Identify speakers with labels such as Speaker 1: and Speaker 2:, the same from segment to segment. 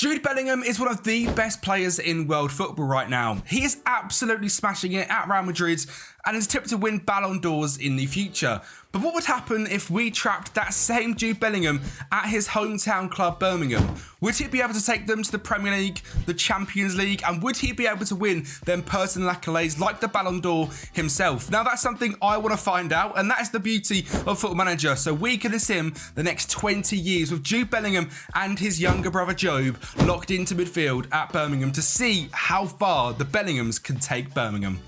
Speaker 1: Jude Bellingham is one of the best players in world football right now. He is absolutely smashing it at Real Madrid and is tipped to win Ballon d'Ors in the future. But what would happen if we trapped that same Jude Bellingham at his hometown club, Birmingham? Would he be able to take them to the Premier League, the Champions League, and would he be able to win them personal accolades like the Ballon d'Or himself? Now, that's something I want to find out, and that is the beauty of Football Manager. So we can sim the next 20 years with Jude Bellingham and his younger brother Jobe locked into midfield at Birmingham to see how far the Bellinghams can take Birmingham.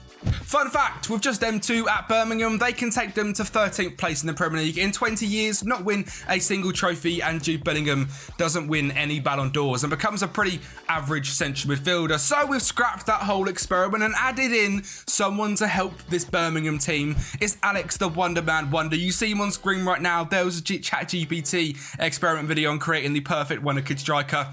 Speaker 1: Fun fact, with just them two at Birmingham, they can take them to 13th place in the Premier League in 20 years, not win a single trophy, and Jude Bellingham doesn't win any Ballon d'Ors and becomes a pretty average central midfielder. So we've scrapped that whole experiment and added in someone to help this Birmingham team. It's Alex the Wonder Man Wonder. You see him on screen right now. There was a ChatGPT experiment video on creating the perfect Wonder Kid striker.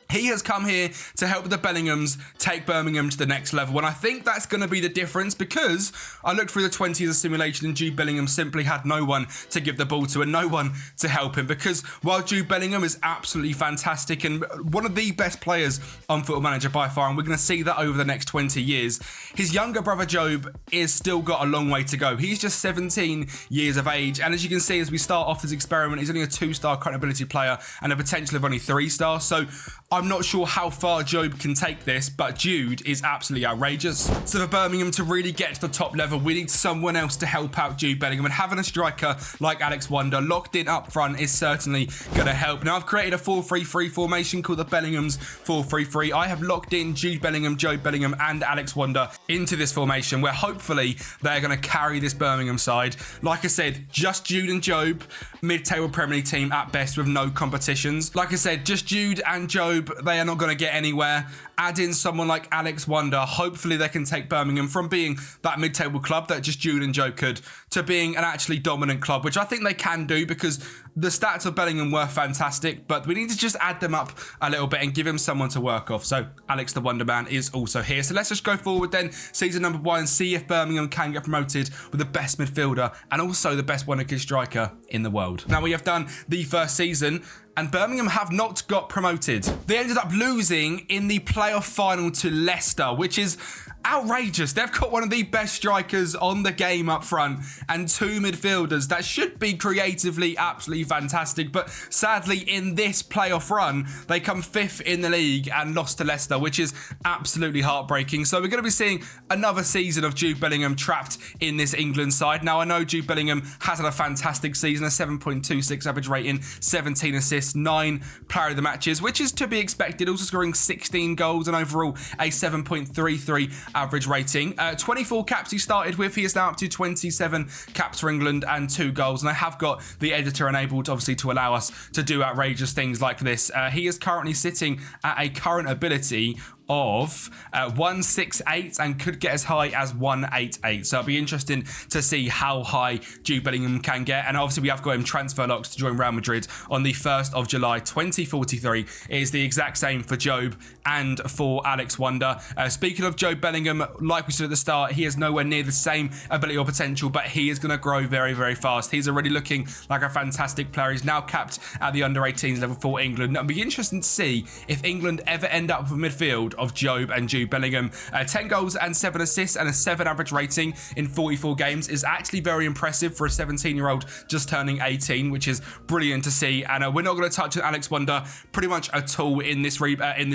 Speaker 1: He has come here to help the Bellinghams take Birmingham to the next level. And I think that's going to be the difference because I looked through the 20 years of simulation and Jude Bellingham simply had no one to give the ball to and no one to help him. Because while Jude Bellingham is absolutely fantastic and one of the best players on Football Manager by far, and we're going to see that over the next 20 years, his younger brother Jobe is still got a long way to go. He's just 17 years of age. And as you can see, as we start off this experiment, he's only a 2-star current ability player and a potential of only 3 stars. So I'm not sure how far Jobe can take this, but Jude is absolutely outrageous. So for Birmingham to really get to the top level, we need someone else to help out Jude Bellingham, and having a striker like Alex Wonder locked in up front is certainly going to help. Now, I've created a 4-3-3 formation called the Bellinghams 4-3-3. I have locked in Jude Bellingham, Jobe Bellingham, and Alex Wonder into this formation where hopefully they're going to carry this Birmingham side. Like I said, just Jude and Jobe, mid-table Premier League team at best with no competitions. Like I said, just Jude and Jobe, they are not going to get anywhere. Add in someone like Alex Wonder. Hopefully they can take Birmingham from being that mid-table club that just Jude and Jobe could to being an actually dominant club, which I think they can do because the stats of Bellingham were fantastic, but we need to just add them up a little bit and give him someone to work off. So Alex the Wonder Man is also here. So let's just go forward then, season number 1, and see if Birmingham can get promoted with the best midfielder and also the best Wonder Kid striker in the world. Now, we have done the first season and Birmingham have not got promoted. They ended up losing in the playoff final to Leicester, which is outrageous. They've got one of the best strikers on the game up front and 2 midfielders that should be creatively absolutely fantastic. But sadly, in this playoff run, they come 5th in the league and lost to Leicester, which is absolutely heartbreaking. So we're going to be seeing another season of Jude Bellingham trapped in this England side. Now, I know Jude Bellingham has had a fantastic season, a 7.26 average rating, 17 assists, 9 player of the matches, which is to be expected, also scoring 16 goals and overall a 7.33 average rating. 24 caps he started with. He is now up to 27 caps for England and 2 goals. And I have got the editor enabled, obviously, to allow us to do outrageous things like this. He is currently sitting at a current ability of 168 and could get as high as 188. So it'll be interesting to see how high Jude Bellingham can get. And obviously we have got him transfer locked to join Real Madrid on the 1st of July 2043. It is the exact same for Jobe and for Alex Wonder. Speaking of Jobe Bellingham, like we said at the start, he is nowhere near the same ability or potential, but he is going to grow very, very fast. He's already looking like a fantastic player. He's now capped at the under-18s level for England. It'll be interesting to see if England ever end up with a midfield of Jobe and Jude Bellingham. 10 goals and 7 assists and a 7 average rating in 44 games is actually very impressive for a 17-year-old just turning 18, which is brilliant to see. And we're not going to touch on Alex Wonder pretty much at all in this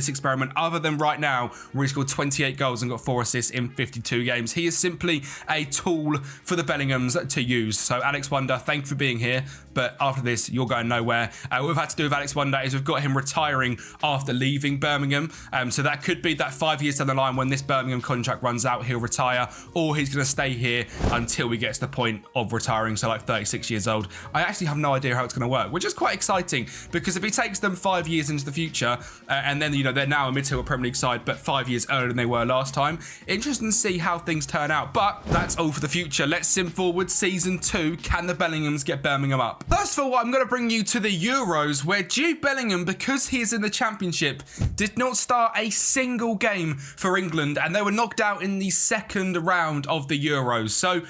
Speaker 1: experiment, other than right now where he scored 28 goals and got 4 assists in 52 games. He is simply a tool for the Bellinghams to use. So Alex Wonder, thank you for being here, but after this you're going nowhere. What we've had to do with Alex Wonder is we've got him retiring after leaving Birmingham. So that could be that 5 years down the line when this Birmingham contract runs out, he'll retire, or he's going to stay here until we get to the point of retiring, so like 36 years old. I actually have no idea how it's going to work, which is quite exciting because if he takes them 5 years into the future and then, you know, they're now a mid-table Premier League side, but 5 years earlier than they were last time, interesting to see how things turn out. But that's all for the future. Let's sim forward. Season 2, can the Bellinghams get Birmingham up? First of all, I'm going to bring you to the Euros, where Jude Bellingham, because he is in the Championship, did not start a single game for England, and they were knocked out in the second round of the Euros. So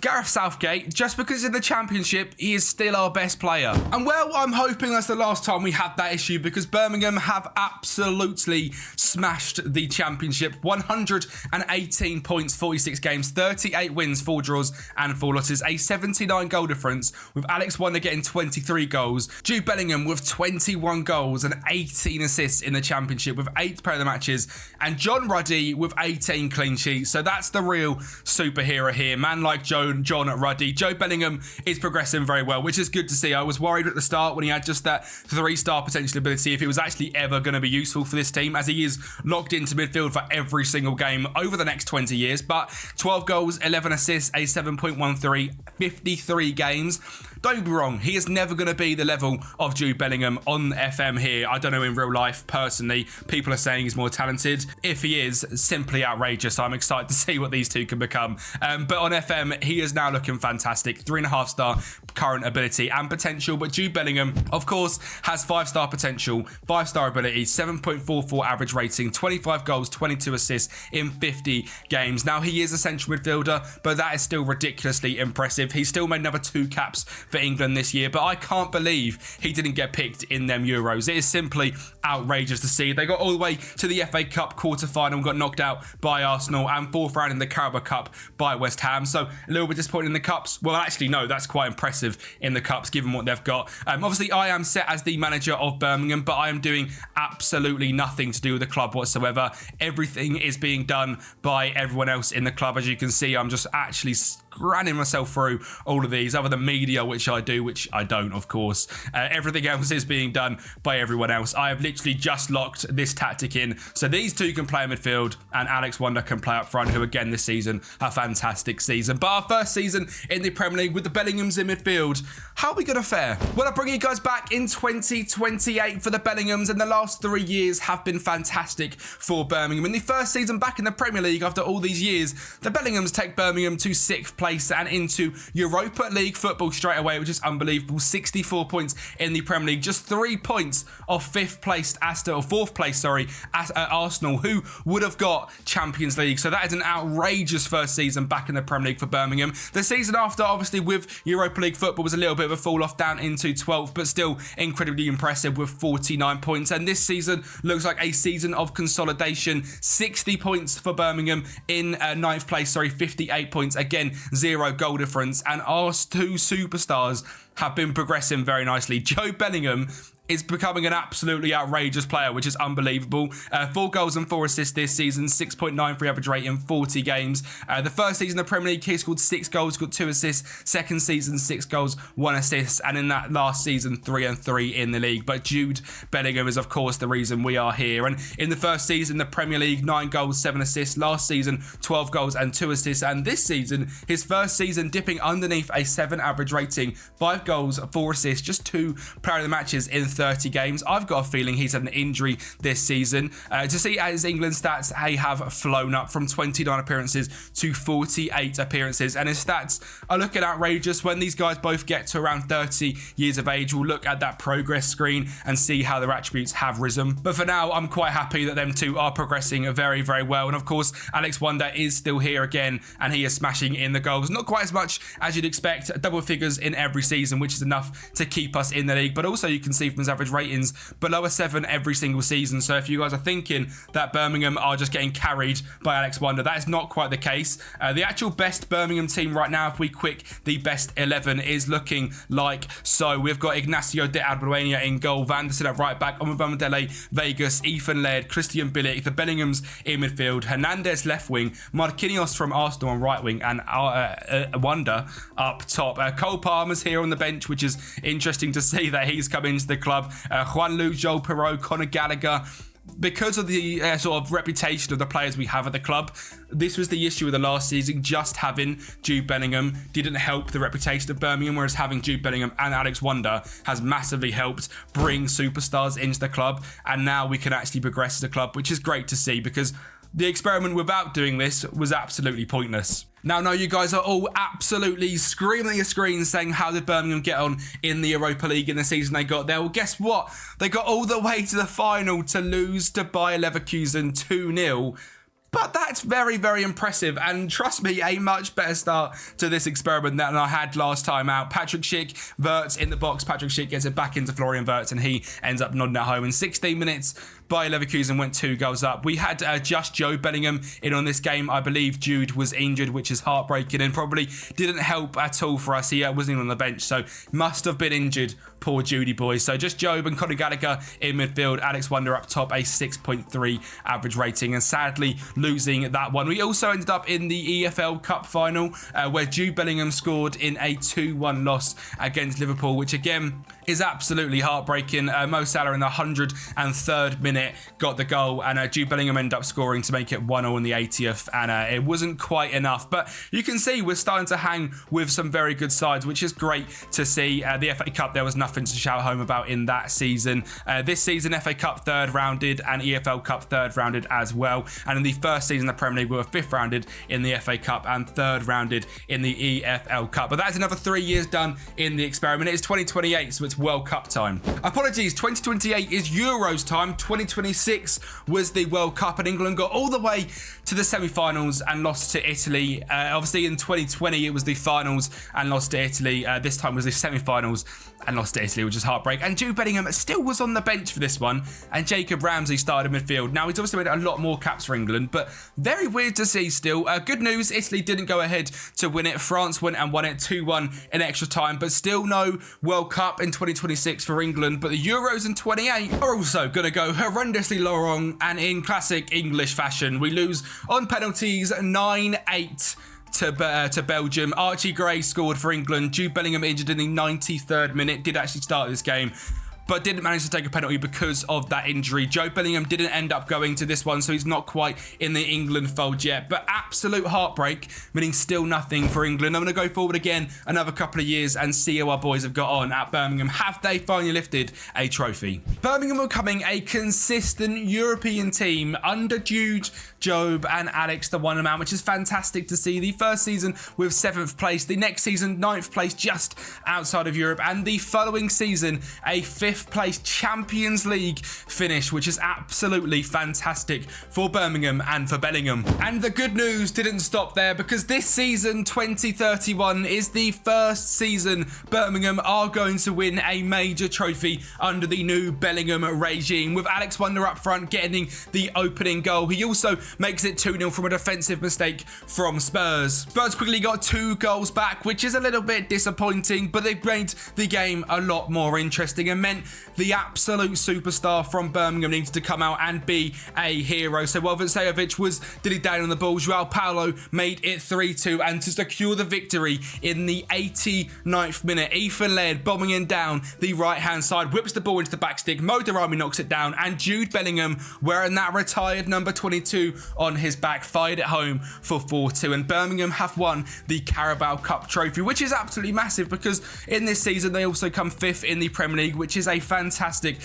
Speaker 1: Gareth Southgate, just because in the Championship, he is still our best player. And well, I'm hoping that's the last time we have that issue, because Birmingham have absolutely smashed the Championship. 118 points, 46 games, 38 wins, 4 draws and 4 losses, a 79 goal difference, with Alex Wonder getting 23 goals, Jude Bellingham with 21 goals and 18 assists in the Championship with 8 player of the matches, and John Ruddy with 18 clean sheets. So that's the real superhero here. Man like John Ruddy. Jobe Bellingham is progressing very well, which is good to see. I was worried at the start when he had just that 3-star potential ability if it was actually ever going to be useful for this team, as he is locked into midfield for every single game over the next 20 years. But 12 goals, 11 assists, a 7.13, 53 games. Don't be wrong, he is never going to be the level of Jude Bellingham on FM here. I don't know in real life, personally. People are saying he's more talented. If he is, simply outrageous. I'm excited to see what these two can become. But on FM, he is now looking fantastic. 3.5-star current ability and potential. But Jude Bellingham, of course, has 5-star potential, 5-star ability, 7.44 average rating, 25 goals, 22 assists in 50 games. Now, he is a central midfielder, but that is still ridiculously impressive. He's still made another 2 caps for England this year, but I can't believe he didn't get picked in them Euros. It is simply outrageous to see. They got all the way to the FA Cup quarter-final, got knocked out by Arsenal, and 4th round in the Carabao Cup by West Ham. So a little bit disappointing in the Cups. Well, actually, no, that's quite impressive in the Cups, given what they've got. Obviously, I am set as the manager of Birmingham, but I am doing absolutely nothing to do with the club whatsoever. Everything is being done by everyone else in the club. As you can see, I'm just actually running myself through all of these, other than media, which I do, which I don't, of course. Everything else is being done by everyone else. I have literally just locked this tactic in, so these two can play in midfield and Alex Wonder can play up front, who again this season, a fantastic season. But our first season in the Premier League with the Bellinghams in midfield, how are we going to fare? Well, I bring you guys back in 2028 for the Bellinghams, and the last 3 years have been fantastic for Birmingham. In the first season back in the Premier League after all these years, the Bellinghams take Birmingham to 6th place and into Europa League football straight away, which is unbelievable. 64 points in the Premier League, just 3 points off 4th place Arsenal, who would have got Champions League. So that is an outrageous first season back in the Premier League for Birmingham. The season after, obviously with Europa League football, was a little bit of a fall off down into 12th, but still incredibly impressive with 49 points. And this season looks like a season of consolidation. 60 points for Birmingham in 9th place, 58 points. Again, 0 goal difference, and our 2 superstars have been progressing very nicely. Jobe Bellingham is becoming an absolutely outrageous player, which is unbelievable. 4 goals and 4 assists this season, 6.93 average rate in 40 games. The first season of the Premier League, he scored 6 goals, got 2 assists. Second season, 6 goals, 1 assist. And in that last season, 3 and 3 in the league. But Jude Bellingham is, of course, the reason we are here. And in the first season, the Premier League, 9 goals, 7 assists. Last season, 12 goals and 2 assists. And this season, his first season dipping underneath a 7 average rating, 5 goals, 4 assists, just 2 player of the matches in 30 games. I've got a feeling he's had an injury this season. To see his England stats, they have flown up from 29 appearances to 48 appearances, and his stats are looking outrageous. When these guys both get to around 30 years of age, we'll look at that progress screen and see how their attributes have risen. But for now, I'm quite happy that them two are progressing very, very well. And of course, Alex Wonder is still here again, and he is smashing in the goals. Not quite as much as you'd expect, double figures in every season, which is enough to keep us in the league. But also you can see from his average ratings below a 7 every single season. So if you guys are thinking that Birmingham are just getting carried by Alex Wonder, that is not quite the case. The actual best Birmingham team right now, if we quick the best 11, is looking like so. We've got Ignacio de Albuena in goal, Van der Sar at right back, Omobamidele, Vegas, Ethan Laird, Christian Bilic, the Bellinghams in midfield, Hernandez left wing, Marquinhos from Arsenal on right wing, and Wonder up top. Cole Palmer's here on the bench, which is interesting to see that he's come into the club. Juan Lu, Joel Perot, Conor Gallagher. Because of the sort of reputation of the players we have at the club, this was the issue with the last season. Just having Jude Bellingham didn't help the reputation of Birmingham, whereas having Jude Bellingham and Alex Wonder has massively helped bring superstars into the club. And now we can actually progress as a club, which is great to see, because the experiment without doing this was absolutely pointless. Now, I know you guys are all absolutely screaming at your screens saying, how did Birmingham get on in the Europa League in the season they got there? Well, guess what? They got all the way to the final to lose to Bayer Leverkusen 2-0. But that's very, very impressive. And trust me, a much better start to this experiment than I had last time out. Patrick Schick, Wirtz in the box. Patrick Schick gets it back into Florian Wirtz and he ends up nodding at home. In 16 minutes, Bayer Leverkusen went 2 goals up. We had just Jobe Bellingham in on this game. I believe Jude was injured, which is heartbreaking and probably didn't help at all for us. He wasn't even on the bench, so must have been injured. Poor Judy boy. So just Jobe and Conor Gallagher in midfield. Alex Wonder up top, a 6.3 average rating, and sadly losing that one. We also ended up in the EFL Cup final where Jude Bellingham scored in a 2-1 loss against Liverpool, which again is absolutely heartbreaking. Mo Salah in the 103rd minute got the goal, and Jude Bellingham ended up scoring to make it 1-0 in the 80th, and it wasn't quite enough. But you can see we're starting to hang with some very good sides, which is great to see. The FA Cup, there was nothing to shout home about in that season. This season, FA Cup 3rd rounded and EFL Cup 3rd rounded as well. And in the first season of the Premier League, we were 5th rounded in the FA Cup and 3rd rounded in the EFL Cup. But that's another 3 years done in the experiment. It is 2028, so it's World Cup time. Apologies, 2028 is Euros time. 2026 was the World Cup, and England got all the way to the semi-finals and lost to Italy. Obviously in 2020 it was the finals and lost to Italy. This time was the semi-finals and lost to Italy, which is heartbreak. And Jude Bellingham still was on the bench for this one, and Jacob Ramsey started midfield. Now, he's obviously made a lot more caps for England, but very weird to see still. Good news, Italy didn't go ahead to win it. France went and won it 2-1 in extra time, but still no World Cup in 2026 for England. But the Euros in 28 are also going to go horrendously wrong, and in classic English fashion, we lose on penalties 9-8 to Belgium. Archie Gray scored for England. Jude Bellingham injured in the 93rd minute. Did actually start this game, but didn't manage to take a penalty because of that injury. Jobe Bellingham didn't end up going to this one, so he's not quite in the England fold yet. But absolute heartbreak, meaning still nothing for England. I'm going to go forward again another couple of years and see how our boys have got on at Birmingham. Have they finally lifted a trophy? Birmingham are becoming a consistent European team under Jude, Jobe and Alex the One Man, which is fantastic to see. The first season with 7th place, the next season 9th place just outside of Europe, and the following season a 5th place Champions League finish, which is absolutely fantastic for Birmingham and for Bellingham. And the good news didn't stop there, because this season 2031 is the first season Birmingham are going to win a major trophy under the new Bellingham regime, with Alex Wonder up front getting the opening goal. He also makes it 2-0 from a defensive mistake from Spurs. Spurs quickly got 2 goals back, which is a little bit disappointing, but they made the game a lot more interesting and meant the absolute superstar from Birmingham needs to come out and be a hero. So while Vincevic was dilly down on the ball, Joao Paulo made it 3-2, and to secure the victory in the 89th minute, Ethan Laird bombing in down the right-hand side, whips the ball into the back stick, Mo Darami knocks it down, and Jude Bellingham, wearing that retired number 22 on his back, fired it home for 4-2, and Birmingham have won the Carabao Cup trophy, which is absolutely massive, because in this season they also come 5th in the Premier League, which is a fantastic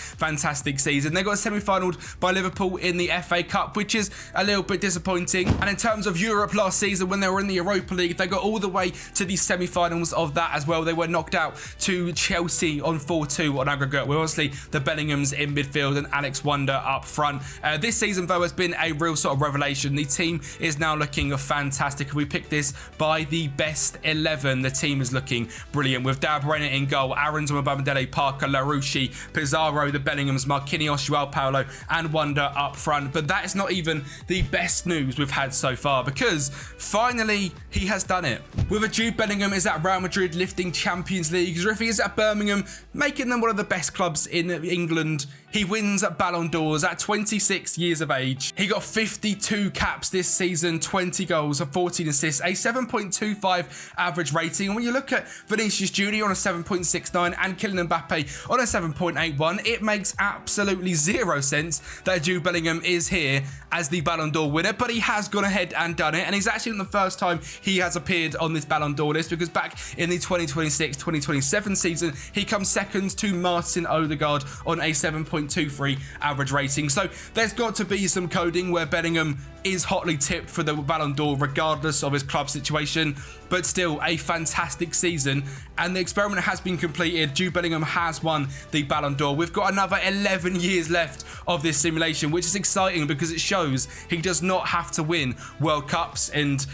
Speaker 1: season. They got semi-finaled by Liverpool in the FA Cup, which is a little bit disappointing. And in terms of Europe last season, when they were in the Europa League, they got all the way to the semi-finals of that as well. They were knocked out to Chelsea on 4-2 on aggregate, with obviously the Bellinghams in midfield and Alex Wonder up front. This season, though, has been a real sort of revelation. The team is now looking fantastic. If we pick this by the best 11, the team is looking brilliant, with Dab Renner in goal, Aaron's Mbamdele, Parker, Larouche, Pizarro, the Bellinghams, Marquinhos, Joao Paulo and Wonder up front. But that is not even the best news we've had so far, because finally he has done it. Whether Jude Bellingham is at Real Madrid lifting Champions Leagues, or if he is at Birmingham making them one of the best clubs in England, he wins at Ballon d'Ors at 26 years of age. He got 52 caps this season, 20 goals, 14 assists, a 7.25 average rating. And when you look at Vinicius Jr. on a 7.69 and Kylian Mbappe on a 7.81, it makes absolutely zero sense that Jude Bellingham is here as the Ballon d'Or winner, but he has gone ahead and done it. And he's actually not the first time he has appeared on this Ballon d'Or list, because back in the 2026-2027 season, he comes second to Martin Odegaard on a 7.23 average rating. So there's got to be some coding where Bellingham is hotly tipped for the Ballon d'Or regardless of his club situation. but still a fantastic season. And the experiment has been completed. Jude Bellingham has won the Ballon d'Or. We've got another 11 years left of this simulation, which is exciting because it shows he does not have to win World Cups and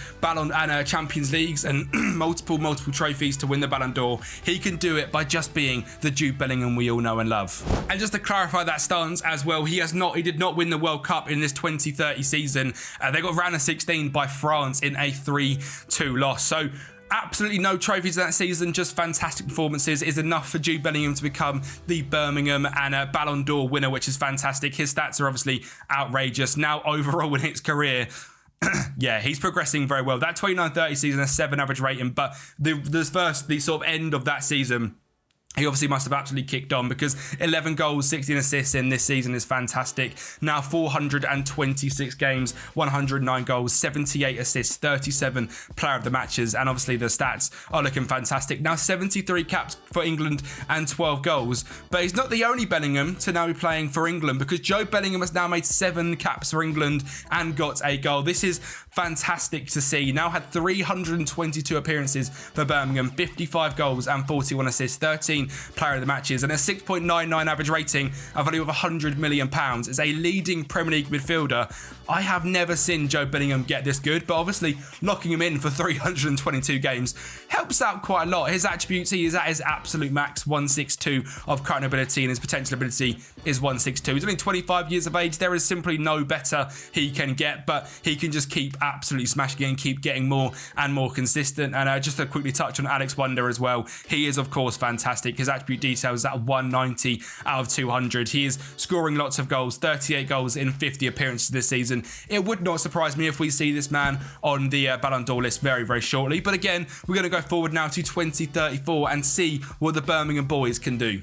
Speaker 1: Champions Leagues and multiple trophies to win the Ballon d'Or. He can do it by just being the Jude Bellingham we all know and love. And just to clarify that stance as well, he did not win the World Cup in this 2030 season. They got round of 16 by France in a 3-2 loss. So absolutely no trophies in that season, just fantastic performances is enough for Jude Bellingham to become the Birmingham and Ballon d'Or winner, which is fantastic. His stats are obviously outrageous. Now overall in his career, yeah, he's progressing very well. That 29-30 season, a 7 average rating, but the sort of end of that season, he obviously must have absolutely kicked on because 11 goals, 16 assists in this season is fantastic. Now 426 games, 109 goals, 78 assists, 37 player of the matches. And obviously the stats are looking fantastic. Now 73 caps for England and 12 goals. But he's not the only Bellingham to now be playing for England because Jobe Bellingham has now made 7 caps for England and got a goal. This is fantastic to see. He now had 322 appearances for Birmingham, 55 goals and 41 assists, 13 player of the matches, and a 6.99 average rating, a value of £100 million. As a leading Premier League midfielder, I have never seen Jobe Bellingham get this good, but obviously locking him in for 322 games helps out quite a lot. His attributes, he is at his absolute max, 162 of current ability, and his potential ability is 162. He's only 25 years of age. There is simply no better he can get, but he can just keep absolutely smashing it and keep getting more and more consistent. And just to quickly touch on Alex Wonder as well, he is of course fantastic. His attribute details is at 190 out of 200. He is scoring lots of goals, 38 goals in 50 appearances this season. It would not surprise me if we see this man on the Ballon d'Or list very, very shortly. But again, we're going to go forward now to 2034 and see what the Birmingham boys can do.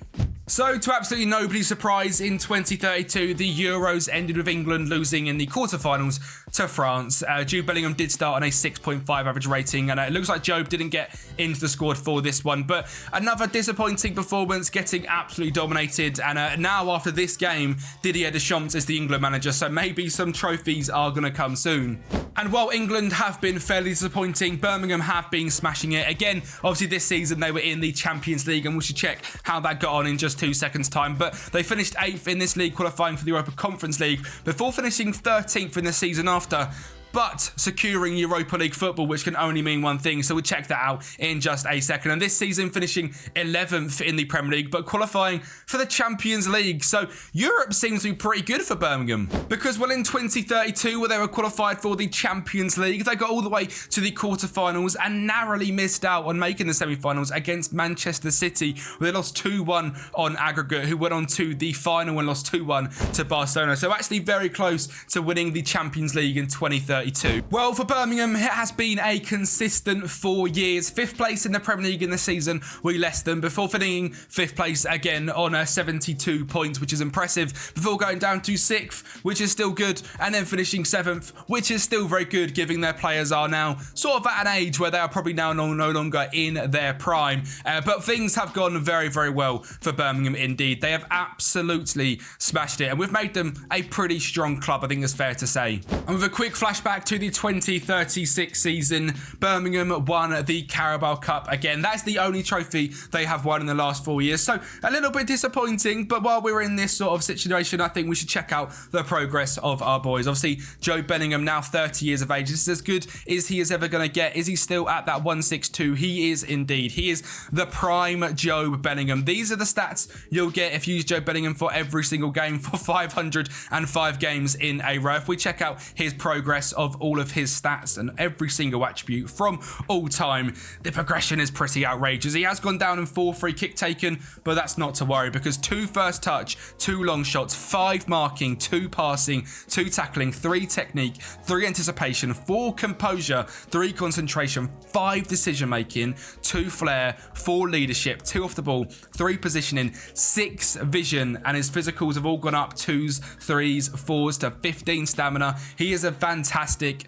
Speaker 1: So, to absolutely nobody's surprise, in 2032, the Euros ended with England losing in the quarterfinals to France. Jude Bellingham did start on a 6.5 average rating, and it looks like Jobe didn't get into the squad for this one. But another disappointing performance, getting absolutely dominated. And now, after this game, Didier Deschamps is the England manager, so maybe some trophies are going to come soon. And while England have been fairly disappointing, Birmingham have been smashing it. Again, obviously this season they were in the Champions League, and we should check how that got on in just 2 seconds time. But they finished 8th in this league, qualifying for the Europa Conference League before finishing 13th in the season after, but securing Europa League football, which can only mean one thing. So we'll check that out in just a second. And this season finishing 11th in the Premier League, but qualifying for the Champions League. So Europe seems to be pretty good for Birmingham because, well, in 2032, where they were qualified for the Champions League, they got all the way to the quarterfinals and narrowly missed out on making the semi-finals against Manchester City, where they lost 2-1 on aggregate, who went on to the final and lost 2-1 to Barcelona. So actually very close to winning the Champions League in 2030. Well, for Birmingham, it has been a consistent 4 years. 5th place in the Premier League in the season, we less than, before finishing 5th place again on 72 points, which is impressive, before going down to 6th, which is still good, and then finishing 7th, which is still very good, given their players are now sort of at an age where they are probably now no longer in their prime. But things have gone very, very well for Birmingham indeed. They have absolutely smashed it, and we've made them a pretty strong club, I think it's fair to say. And with a quick flashback to the 2036 season, Birmingham won the Carabao Cup again. That's the only trophy they have won in the last 4 years. So a little bit disappointing, but while we're in this sort of situation, I think we should check out the progress of our boys. Obviously, Jobe Bellingham, now 30 years of age. This is as good as he is ever going to get. Is he still at that 162? He is indeed. He is the prime Jobe Bellingham. These are the stats you'll get if you use Jobe Bellingham for every single game for 505 games in a row. If we check out his progress of all of his stats and every single attribute from all time, the progression is pretty outrageous. He has gone down in 4 free kick taken, but that's not to worry because 2 first touch, 2 long shots, 5 marking, 2 passing, 2 tackling, 3 technique, 3 anticipation, 4 composure, 3 concentration, 5 decision making, 2 flair, 4 leadership, 2 off the ball, 3 positioning, 6 vision, and his physicals have all gone up 2s, 3s, 4s to 15 stamina. He is a fantastic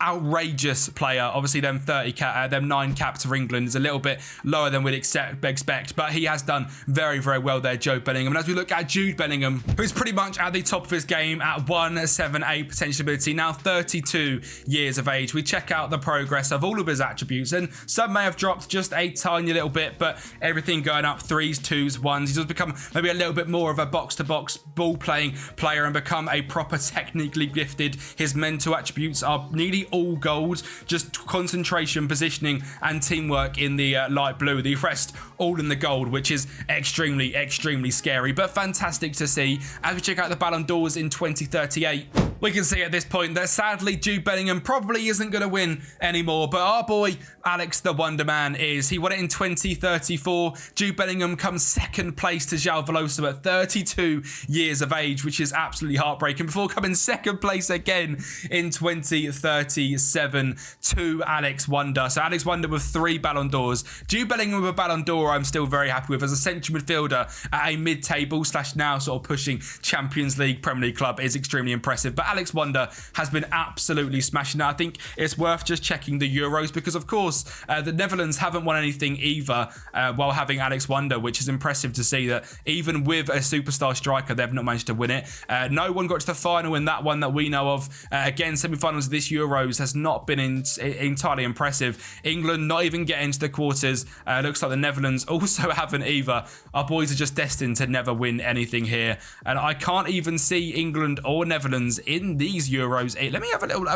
Speaker 1: outrageous player. Obviously, them 9 caps for England is a little bit lower than we'd expect, but he has done very, very well there, Jobe Bellingham. And as we look at Jude Bellingham, who's pretty much at the top of his game at 178 potential ability, now 32 years of age, we check out the progress of all of his attributes, and some may have dropped just a tiny little bit, but everything going up, 3s, 2s, 1s. He does become maybe a little bit more of a box-to-box ball-playing player and become a proper technically gifted. His mental attributes are nearly all gold, just concentration, positioning, and teamwork in the light blue. The rest all in the gold, which is extremely, extremely scary, but fantastic to see. As we check out the Ballon d'Ors in 2038, we can see at this point that sadly Jude Bellingham probably isn't going to win anymore, but our boy Alex the Wonder Man is. He won it in 2034. Jude Bellingham comes second place to João Veloso at 32 years of age, which is absolutely heartbreaking, before coming second place again in 2037 to Alex Wonder. So Alex Wonder with 3 Ballon d'Ors. Jude Bellingham with a Ballon d'Or I'm still very happy with as a central midfielder at a mid-table / now sort of pushing Champions League Premier League club is extremely impressive. But Alex Wonder has been absolutely smashing it. I think it's worth just checking the Euros because, of course, the Netherlands haven't won anything either while having Alex Wonder, which is impressive to see that even with a superstar striker, they've not managed to win it. No one got to the final in that one that we know of. Again, semi-finals of this Euros has not been entirely impressive. England not even getting to the quarters. Looks like the Netherlands also haven't either. Our boys are just destined to never win anything here. And I can't even see England or Netherlands in these Euros. Let me have a little...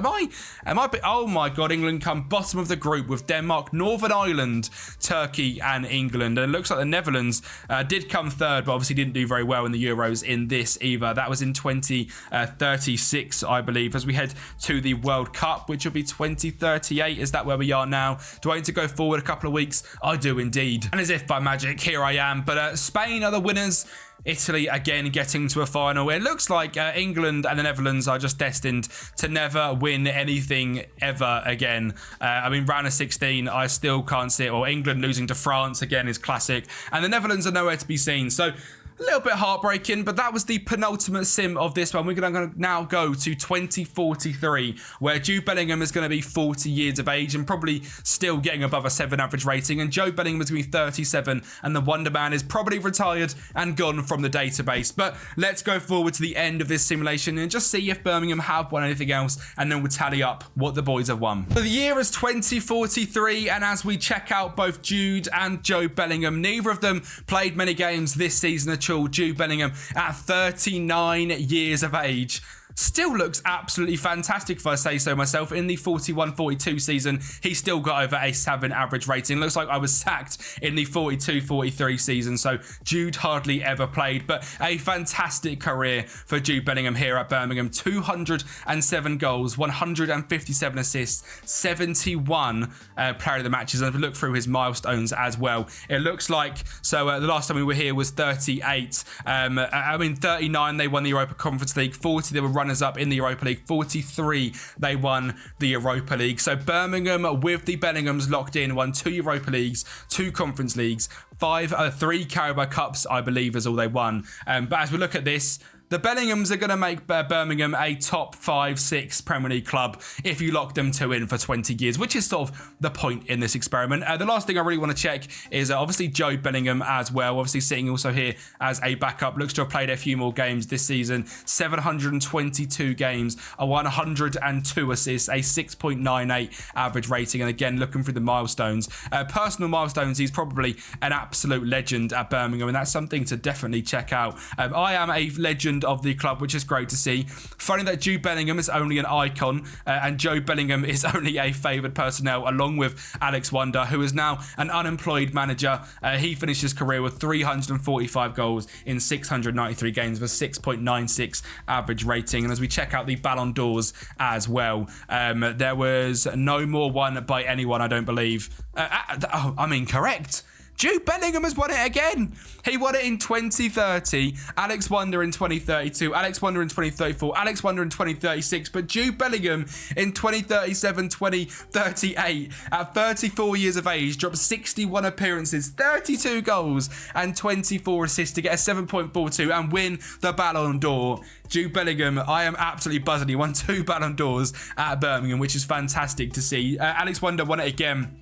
Speaker 1: Oh my God, England come bottom of the group with Denmark, Northern Ireland, Turkey and England. And it looks like the Netherlands did come third, but obviously didn't do very well in the Euros in this either. That was in 2036, I believe, as we head to the World Cup, which will be 2038. Is that where we are now? Do I need to go forward a couple of weeks? I do indeed. And as if by magic, here I am. But Spain are the winners. Italy again getting to a final. It looks like England and the Netherlands are just destined to never win anything ever again. I mean, round of 16, I still can't see it. Or England losing to France again is classic. And the Netherlands are nowhere to be seen. So a little bit heartbreaking, but that was the penultimate sim of this one. We're going to now go to 2043, where Jude Bellingham is going to be 40 years of age and probably still getting above a 7 average rating. And Jobe Bellingham is going to be 37, and the Wonder Man is probably retired and gone from the database. But let's go forward to the end of this simulation and just see if Birmingham have won anything else, and then we'll tally up what the boys have won. So the year is 2043, and as we check out both Jude and Jobe Bellingham, neither of them played many games this season at all. Jude Bellingham at 39 years of age still looks absolutely fantastic, if I say so myself. In the 41-42 season, he still got over a 7 average rating. Looks like I was sacked in the 42-43 season, so Jude hardly ever played, but a fantastic career for Jude Bellingham here at Birmingham. 207 goals, 157 assists, 71 player of the matches. And if we look through his milestones as well, it looks like, so the last time we were here was 38. 39 they won the Europa Conference League, 40 they were runners up in the Europa League, 43 they won the Europa League. So Birmingham with the Bellinghams locked in, won 2 Europa Leagues, 2 Conference Leagues, 3 Carabao Cups, I believe, is all they won. But as we look at this, the Bellinghams are going to make Birmingham a top 5-6 Premier League club if you lock them 2 in for 20 years, which is sort of the point in this experiment. The last thing I really want to check is obviously Jobe Bellingham as well, obviously sitting also here as a backup. Looks to have played a few more games this season, 722 games, a 102 assists, a 6.98 average rating. And again, looking through the milestones, personal milestones, he's probably an absolute legend at Birmingham, and that's something to definitely check out. I am a legend of the club, which is great to see. Funny that Jude Bellingham is only an icon and Jobe Bellingham is only a favoured personnel, along with Alex Wonder, who is now an unemployed manager. He finished his career with 345 goals in 693 games with 6.96 average rating. And as we check out the Ballon d'Ors as well, there was no more won by anyone, I don't believe. I'm incorrect. Jude Bellingham has won it again. He won it in 2030, Alex Wonder in 2032, Alex Wonder in 2034, Alex Wonder in 2036, but Jude Bellingham in 2037, 2038, at 34 years of age, dropped 61 appearances, 32 goals, and 24 assists to get a 7.42 and win the Ballon d'Or. Jude Bellingham, I am absolutely buzzing. He won 2 Ballon d'Ors at Birmingham, which is fantastic to see. Alex Wonder won it again,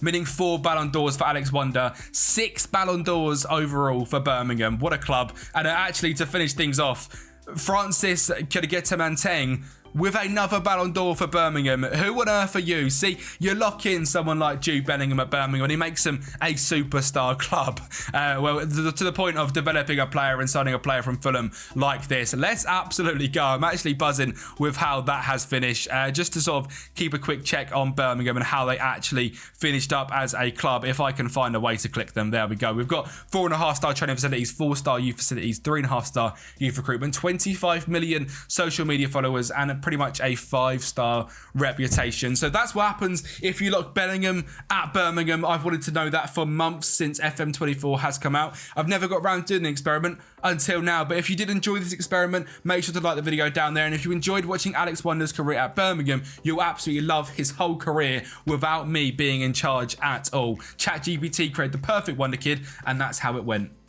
Speaker 1: winning 4 Ballon d'Ors for Alex Wonder, 6 Ballon d'Ors overall for Birmingham. What a club. And actually, to finish things off, Francis Kudageta-Manteng with another Ballon d'Or for Birmingham. Who on earth are you? See, you lock in someone like Jude Bellingham at Birmingham and he makes them a superstar club. Well, to the point of developing a player and signing a player from Fulham like this. Let's absolutely go. I'm actually buzzing with how that has finished. Just to sort of keep a quick check on Birmingham and how they actually finished up as a club. If I can find a way to click them. There we go. We've got 4.5-star training facilities, 4-star youth facilities, 3.5-star youth recruitment, 25 million social media followers, and pretty much a 5-star reputation. So that's what happens if you lock Bellingham at Birmingham. I've wanted to know that for months since FM24 has come out. I've never got around to doing the experiment until now, but if you did enjoy this experiment, make sure to like the video down there, and if you enjoyed watching Alex Wonder's career at Birmingham, you'll absolutely love his whole career without me being in charge at all. ChatGPT created the perfect Wonder Kid, and that's how it went.